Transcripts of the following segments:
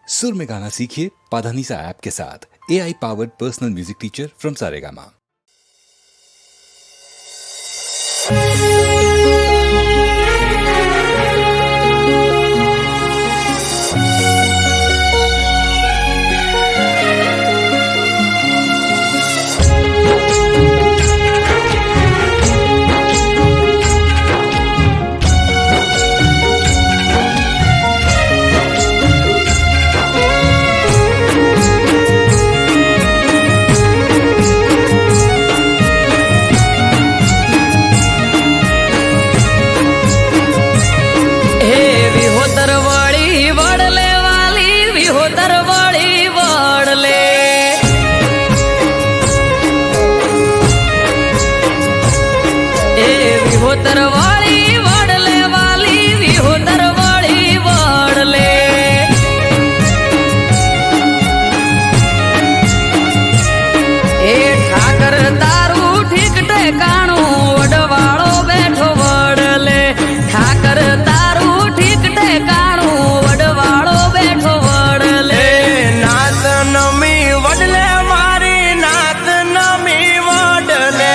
सुर में गाना सीखिए पाधानीसा ऐप के साथ। AI powered personal music teacher from Saregama. तरवाली वड़ले वाली विहो तरवाली वड़ले ए ठाकर तारू ठीक ठेकाणू वडवाळो बैठो वड़ले ठाकर तारू ठीक ठेकाणू वडवाळो बैठो वड़ले नाथ नमी वडले मारी नाथ नमी वडले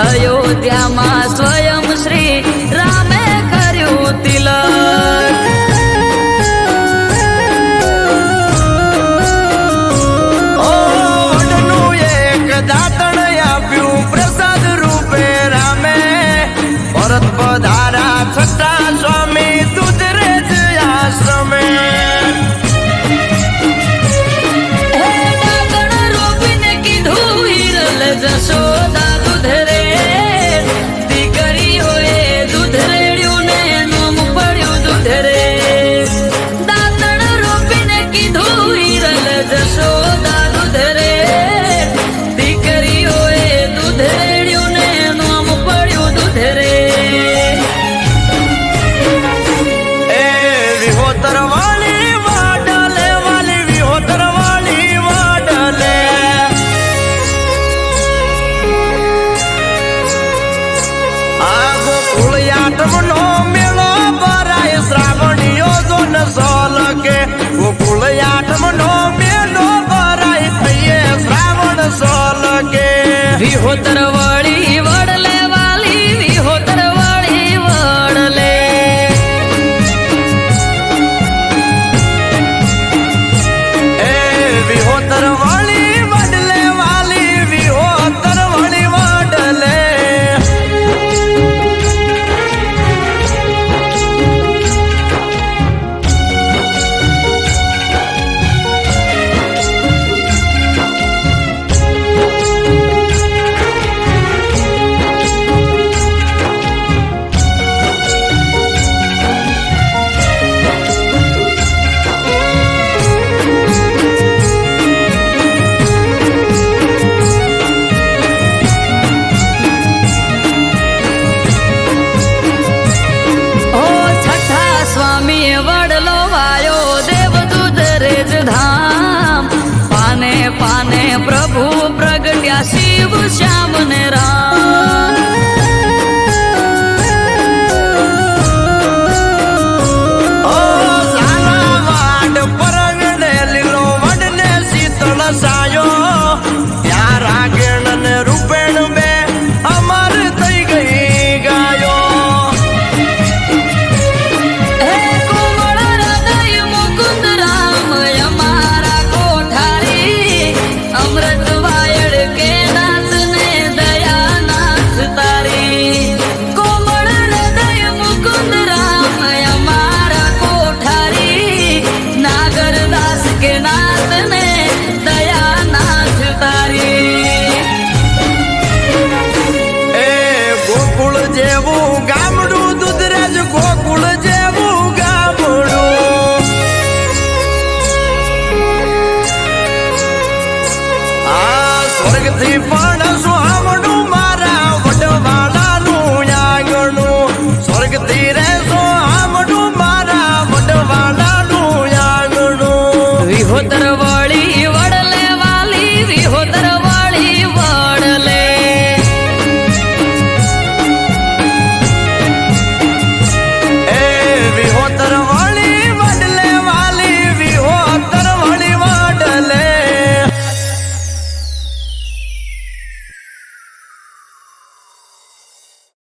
અયોધ્યામાં સ્વયં શ્રી રામે કર્યું તિલક ઓડનું એક દાતણ આપ્યું પ્રસાદ રૂપે રામે ભરત પધારા છઠ્ઠા સ્વામી દૂધરેજ આશ્રમે દાતણ રોપીને કીધું હિરલ જશોદા દૂધરે ગોકુળ આઠમનો મેલો ભરાય થઈએ શ્રાવણ સોલકે વિહોતર વળી વડલે વાલી વિહોતર વળી વડલે એ વિહોતર વળી પ્રભુ પ્રગટ્યા શિવ શ્યામ ને રામ ઓ ઝાલાવાડ પરંગણે લીલો વડને શીતળ સાયો